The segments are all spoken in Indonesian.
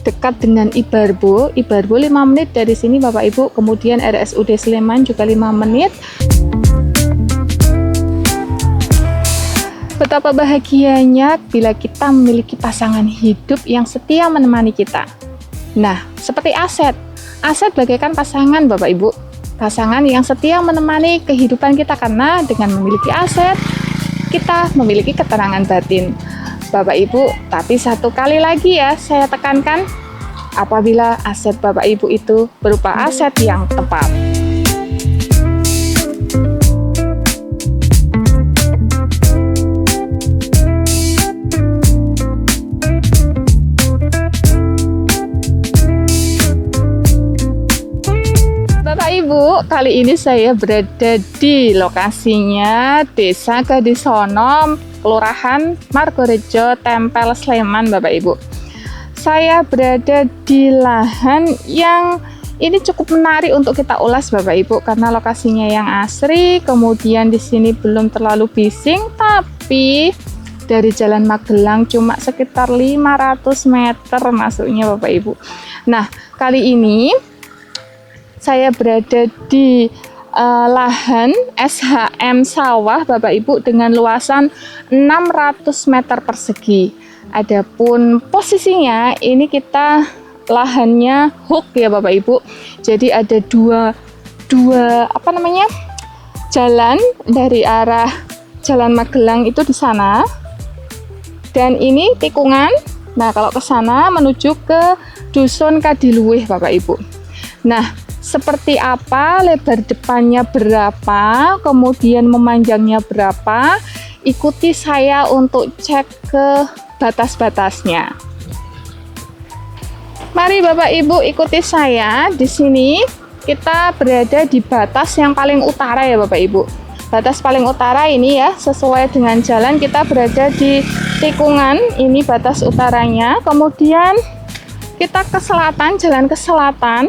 dekat dengan Ibarbo 5 menit dari sini Bapak Ibu. Kemudian RSUD Sleman juga 5 menit. Betapa bahagianya bila kita memiliki pasangan hidup yang setia menemani kita. Nah, seperti Aset bagaikan pasangan Bapak Ibu. Pasangan yang setia menemani kehidupan kita, karena dengan memiliki Aset, kita memiliki ketenangan batin. Bapak Ibu, tapi satu kali lagi ya saya tekankan, apabila aset Bapak Ibu itu berupa aset yang tepat. Bapak Ibu, kali ini saya berada di lokasinya Desa Gadisono, Kelurahan Margorejo, Tempel, Sleman, Bapak Ibu. Saya berada di lahan yang ini cukup menarik untuk kita ulas, Bapak Ibu, karena lokasinya yang asri, kemudian di sini belum terlalu bising, tapi dari Jalan Magelang cuma sekitar 500 meter masuknya, Bapak Ibu. Nah, kali ini saya berada di lahan SHM sawah Bapak Ibu dengan luasan 600 meter persegi. Adapun posisinya ini kita lahannya hook ya Bapak Ibu. Jadi ada dua jalan dari arah Jalan Magelang itu di sana. Dan ini tikungan. Nah, kalau ke sana menuju ke Dusun Kadiluwih Bapak Ibu. Nah, seperti apa, lebar depannya berapa, kemudian memanjangnya berapa, ikuti saya untuk cek ke batas-batasnya. Mari Bapak Ibu ikuti saya. Di sini kita berada di batas yang paling utara ya Bapak Ibu. Batas paling utara ini ya, sesuai dengan jalan kita berada di tikungan, ini batas utaranya. Kemudian kita ke selatan, jalan ke selatan.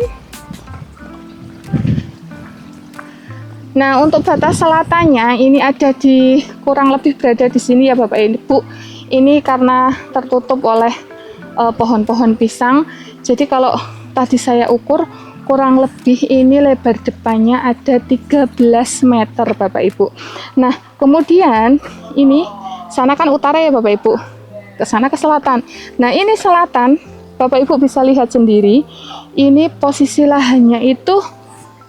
Nah, untuk batas selatannya ini ada di kurang lebih berada di sini ya Bapak Ibu. Ini karena tertutup oleh pohon-pohon pisang. Jadi kalau tadi saya ukur kurang lebih ini lebar depannya ada 13 meter Bapak Ibu. Nah, kemudian ini sana kan utara ya Bapak Ibu. Ke sana ke selatan. Nah, ini selatan. Bapak Ibu bisa lihat sendiri. Ini posisi lahannya itu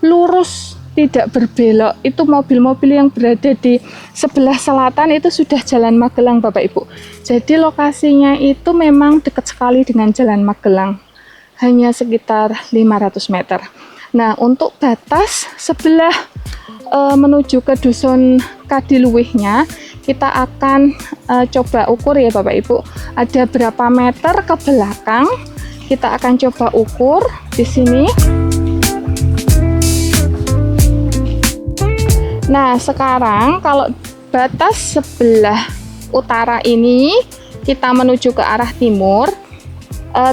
lurus, tidak berbelok. Itu mobil-mobil yang berada di sebelah selatan itu sudah Jalan Magelang Bapak Ibu. Jadi lokasinya itu memang dekat sekali dengan Jalan Magelang, hanya sekitar 500 meter. Nah, untuk batas sebelah menuju ke Dusun Kadiluwihnya kita akan coba ukur ya Bapak Ibu, ada berapa meter ke belakang. Kita akan coba ukur di sini. Nah, sekarang kalau batas sebelah utara ini kita menuju ke arah timur,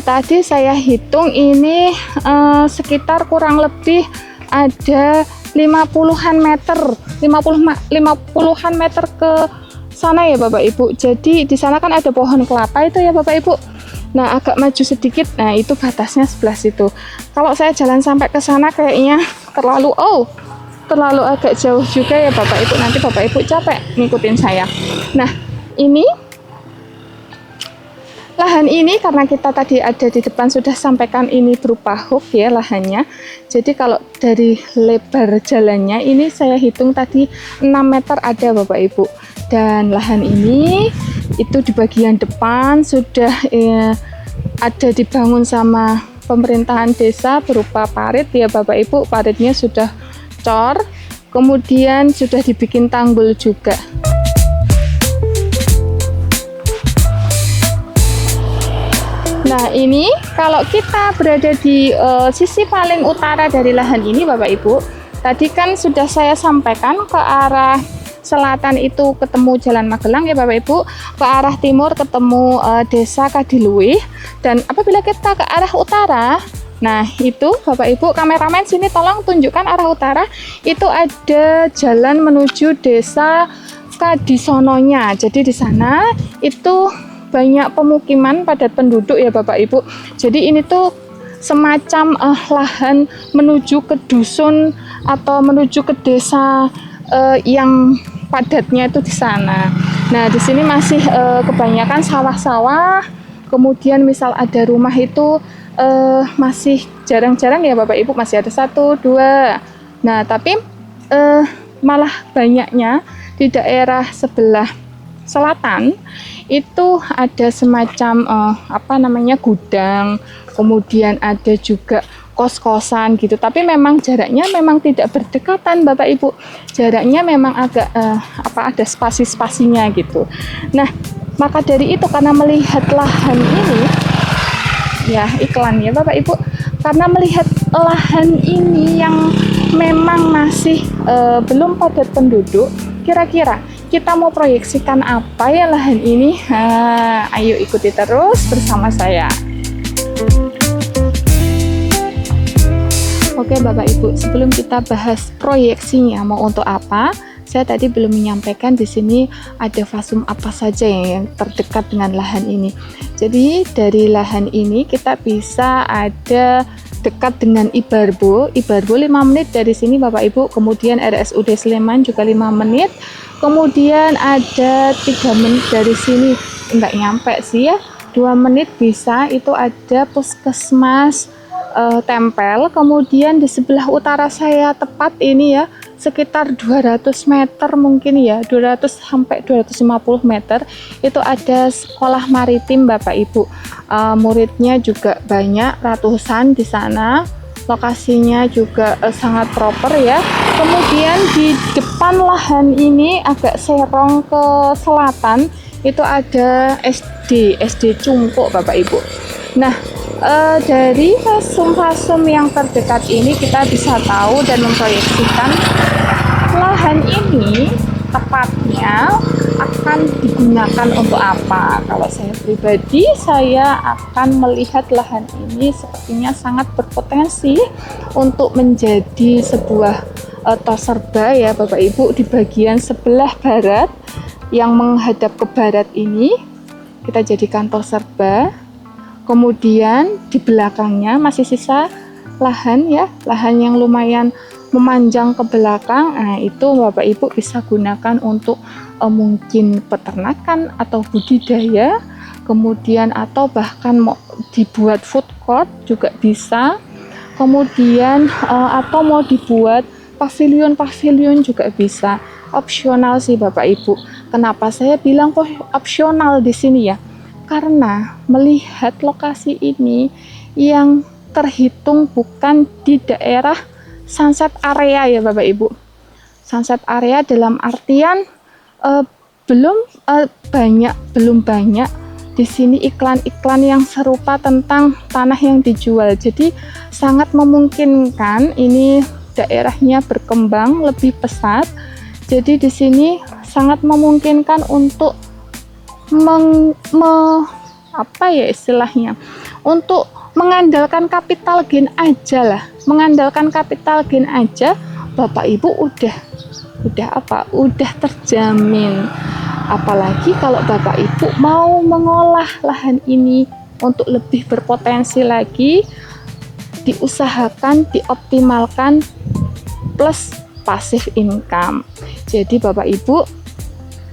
tadi saya hitung ini sekitar kurang lebih ada 50-an meter, 50-an meter ke sana ya Bapak Ibu. Jadi di sana kan ada pohon kelapa itu ya Bapak Ibu. Nah, agak maju sedikit, nah itu batasnya sebelah situ. Kalau saya jalan sampai ke sana kayaknya terlalu agak jauh juga ya Bapak Ibu, nanti Bapak Ibu capek ngikutin saya. Nah, ini lahan ini karena kita tadi ada di depan sudah sampaikan ini berupa hook ya lahannya. Jadi kalau dari lebar jalannya ini saya hitung tadi 6 meter ada Bapak Ibu. Dan lahan ini itu di bagian depan sudah ada dibangun sama pemerintahan desa berupa parit ya Bapak Ibu. Paritnya sudah cor, kemudian sudah dibikin tanggul juga. Nah, ini kalau kita berada di sisi paling utara dari lahan ini Bapak Ibu, tadi kan sudah saya sampaikan ke arah selatan itu ketemu Jalan Magelang ya Bapak Ibu, ke arah timur ketemu Desa Kadiluwih, dan apabila kita ke arah utara, nah itu Bapak Ibu kameramen sini tolong tunjukkan arah utara, itu ada jalan menuju Desa Kadisononya. Jadi di sana itu banyak pemukiman padat penduduk ya Bapak Ibu. Jadi ini tuh semacam lahan menuju ke dusun atau menuju ke desa yang padatnya itu di sana. Nah, di sini masih kebanyakan sawah-sawah. Kemudian misal ada rumah itu masih jarang-jarang ya Bapak Ibu, masih ada 1, 2. Nah, tapi malah banyaknya di daerah sebelah selatan itu ada semacam gudang, kemudian ada juga kos-kosan gitu. Tapi memang jaraknya memang tidak berdekatan Bapak Ibu. Jaraknya memang agak ada spasi-spasinya gitu. Nah, maka dari itu karena melihat lahan ini, ya iklan ya Bapak Ibu, karena melihat lahan ini yang memang masih belum padat penduduk, kira-kira kita mau proyeksikan apa ya lahan ini? Ayo ikuti terus bersama saya. Oke Bapak Ibu, sebelum kita bahas proyeksinya mau untuk apa, saya tadi belum menyampaikan di sini ada fasum apa saja yang terdekat dengan lahan ini. Jadi dari lahan ini kita bisa ada dekat dengan Ibarbo 5 menit dari sini Bapak Ibu, kemudian RSUD Sleman juga 5 menit, kemudian ada 3 menit dari sini, enggak nyampe sih ya, 2 menit bisa, itu ada puskesmas Tempel. Kemudian di sebelah utara saya tepat ini ya, sekitar 200 meter mungkin ya, 200 sampai 250 meter itu ada sekolah maritim Bapak Ibu. Muridnya juga banyak, ratusan di sana. Lokasinya juga sangat proper ya. Kemudian di depan lahan ini agak serong ke selatan itu ada SD Cungkuk Bapak Ibu. Nah, dari fasum-fasum yang terdekat ini kita bisa tahu dan memproyeksikan lahan ini tepatnya akan digunakan untuk apa. Kalau saya pribadi, saya akan melihat lahan ini sepertinya sangat berpotensi untuk menjadi sebuah toserba ya Bapak Ibu. Di bagian sebelah barat yang menghadap ke barat ini kita jadikan toserba. Kemudian di belakangnya masih sisa lahan ya, lahan yang lumayan memanjang ke belakang. Nah, itu Bapak Ibu bisa gunakan untuk mungkin peternakan atau budidaya, kemudian atau bahkan mau dibuat food court juga bisa. Kemudian atau mau dibuat pavilion juga bisa. Opsional sih Bapak Ibu. Kenapa saya bilang opsional di sini ya? Karena melihat lokasi ini yang terhitung bukan di daerah sunset area ya Bapak Ibu. Sunset area dalam artian belum banyak di sini iklan-iklan yang serupa tentang tanah yang dijual. Jadi sangat memungkinkan ini daerahnya berkembang lebih pesat. Jadi di sini sangat memungkinkan untuk untuk mengandalkan capital gain aja lah, Bapak Ibu udah terjamin. Apalagi kalau Bapak Ibu mau mengolah lahan ini untuk lebih berpotensi lagi, diusahakan, dioptimalkan plus passive income. Jadi Bapak Ibu,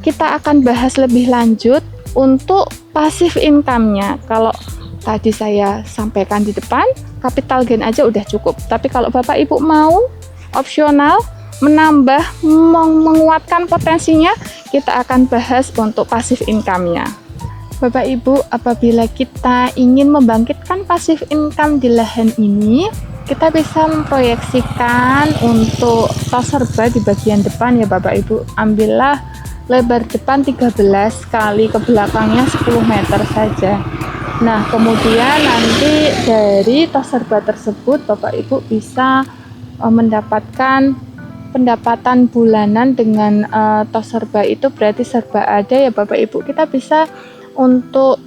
kita akan bahas lebih lanjut untuk passive income-nya. Kalau tadi saya sampaikan di depan, capital gain aja udah cukup. Tapi kalau Bapak Ibu mau opsional, menambah, menguatkan potensinya, kita akan bahas untuk passive income-nya. Bapak Ibu, apabila kita ingin membangkitkan passive income di lahan ini, kita bisa memproyeksikan untuk toserba di bagian depan ya Bapak Ibu. Ambillah lebar depan 13 kali ke belakangnya 10 meter saja. Nah, kemudian nanti dari toserba tersebut Bapak Ibu bisa mendapatkan pendapatan bulanan dengan toserba itu, berarti serba ada ya Bapak Ibu. Kita bisa untuk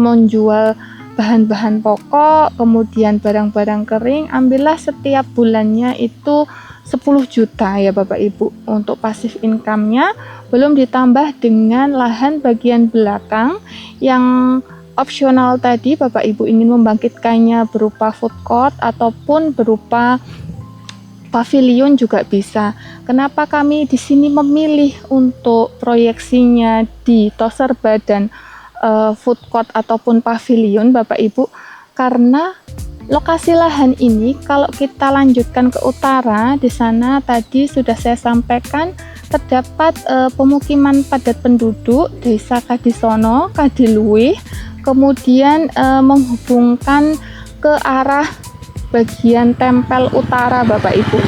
menjual bahan-bahan pokok, kemudian barang-barang kering, ambillah setiap bulannya itu 10 juta ya Bapak Ibu untuk pasif income-nya, belum ditambah dengan lahan bagian belakang yang opsional tadi Bapak Ibu ingin membangkitkannya berupa food court ataupun berupa pavilion juga bisa. Kenapa kami di sini memilih untuk proyeksinya di Toserba dan food court ataupun pavilion Bapak Ibu? Karena lokasi lahan ini kalau kita lanjutkan ke utara, di sana tadi sudah saya sampaikan terdapat pemukiman padat penduduk Desa Kadisono, Kadiluwih, kemudian menghubungkan ke arah bagian tempel utara Bapak Ibu.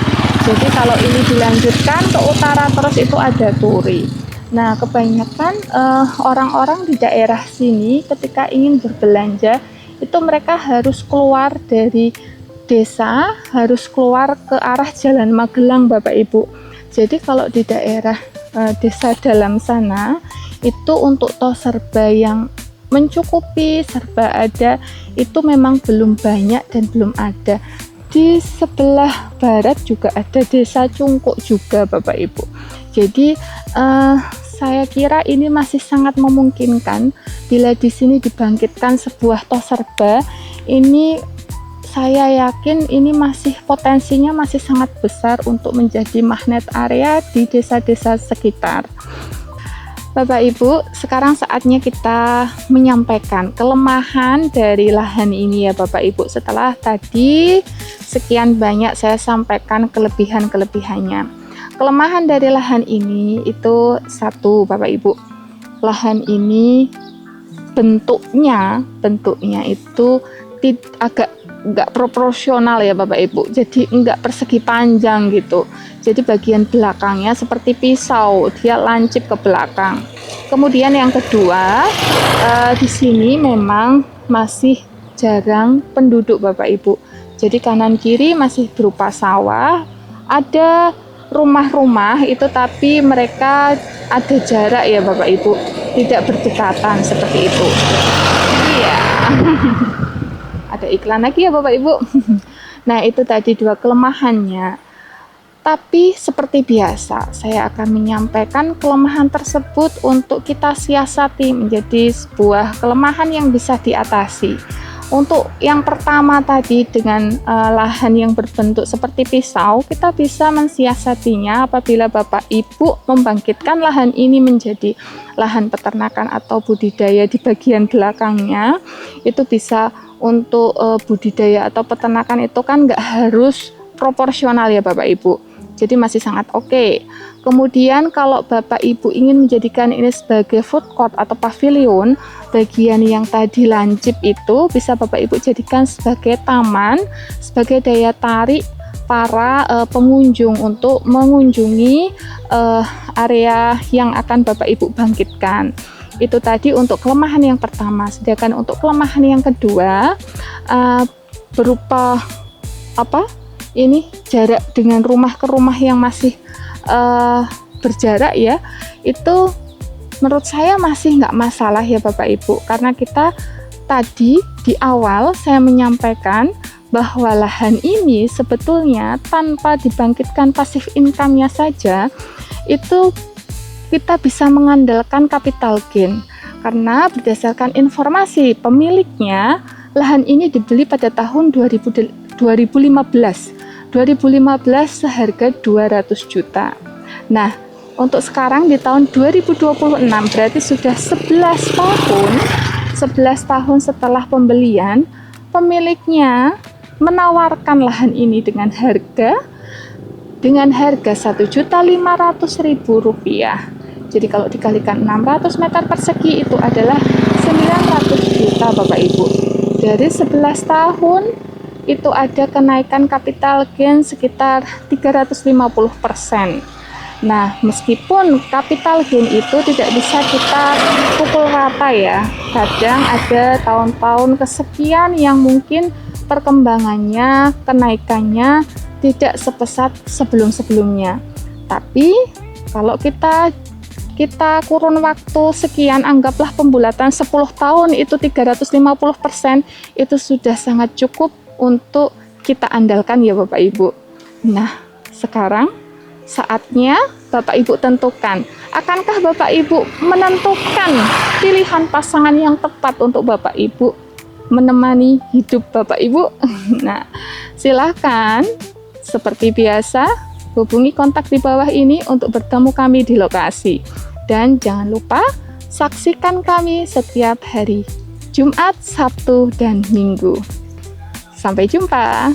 Jadi kalau ini dilanjutkan ke utara terus itu ada Turi. Nah, kebanyakan orang-orang di daerah sini ketika ingin berbelanja itu mereka harus keluar dari desa, harus keluar ke arah Jalan Magelang Bapak Ibu. Jadi kalau di daerah desa dalam sana itu untuk Toserba yang mencukupi serba ada itu memang belum banyak dan belum ada. Di sebelah barat juga ada Desa Cungkuk juga Bapak Ibu. Jadi saya kira ini masih sangat memungkinkan bila di sini dibangkitkan sebuah Toserba. Ini saya yakin ini masih potensinya masih sangat besar untuk menjadi magnet area di desa-desa sekitar. Bapak Ibu, sekarang saatnya kita menyampaikan kelemahan dari lahan ini ya Bapak Ibu. Setelah tadi sekian banyak saya sampaikan kelebihan-kelebihannya. Kelemahan dari lahan ini itu satu Bapak Ibu. Lahan ini bentuknya itu agak nggak proporsional ya Bapak Ibu. Jadi nggak persegi panjang gitu. Jadi bagian belakangnya seperti pisau, dia lancip ke belakang. Kemudian yang kedua, di sini memang masih jarang penduduk Bapak Ibu. Jadi kanan kiri masih berupa sawah, ada rumah-rumah itu tapi mereka ada jarak ya Bapak Ibu, tidak berdekatan seperti itu. Iya. Ada iklan lagi ya Bapak Ibu. Nah, itu tadi dua kelemahannya. Tapi seperti biasa, saya akan menyampaikan kelemahan tersebut untuk kita siasati menjadi sebuah kelemahan yang bisa diatasi. Untuk yang pertama tadi dengan lahan yang berbentuk seperti pisau, kita bisa mensiasatinya apabila Bapak Ibu membangkitkan lahan ini menjadi lahan peternakan atau budidaya di bagian belakangnya. Itu bisa untuk budidaya atau peternakan itu kan nggak harus proporsional ya Bapak Ibu. Jadi masih sangat oke. Kemudian kalau Bapak Ibu ingin menjadikan ini sebagai food court atau pavilion, bagian yang tadi lancip itu bisa Bapak Ibu jadikan sebagai taman, sebagai daya tarik para pengunjung untuk mengunjungi area yang akan Bapak Ibu bangkitkan. Itu tadi untuk kelemahan yang pertama. Sedangkan untuk kelemahan yang kedua berupa ini jarak dengan rumah ke rumah yang masih berjarak ya, itu menurut saya masih nggak masalah ya Bapak Ibu, karena kita tadi di awal saya menyampaikan bahwa lahan ini sebetulnya tanpa dibangkitkan pasif income-nya saja itu kita bisa mengandalkan capital gain, karena berdasarkan informasi pemiliknya lahan ini dibeli pada tahun 2015 seharga 200 juta. Nah, untuk sekarang di tahun 2026 berarti sudah 11 tahun setelah pembelian, pemiliknya menawarkan lahan ini dengan harga Rp1.500.000. Jadi kalau dikalikan 600 meter persegi itu adalah 900 juta Bapak Ibu. Dari 11 tahun itu ada kenaikan capital gain sekitar 350%. Nah, meskipun capital gain itu tidak bisa kita pukul rata ya. Kadang ada tahun-tahun kesekian yang mungkin perkembangannya, kenaikannya tidak sepesat sebelum-sebelumnya. Tapi kalau kita kurun waktu sekian, anggaplah pembulatan 10 tahun itu 350%, itu sudah sangat cukup untuk kita andalkan ya Bapak Ibu. Nah, Sekarang saatnya Bapak Ibu tentukan. Akankah Bapak Ibu menentukan pilihan pasangan yang tepat untuk Bapak Ibu menemani hidup Bapak Ibu? Nah, silahkan seperti biasa hubungi kontak di bawah ini untuk bertemu kami di lokasi. Dan jangan lupa saksikan kami setiap hari Jumat, Sabtu, dan Minggu. Sampai jumpa.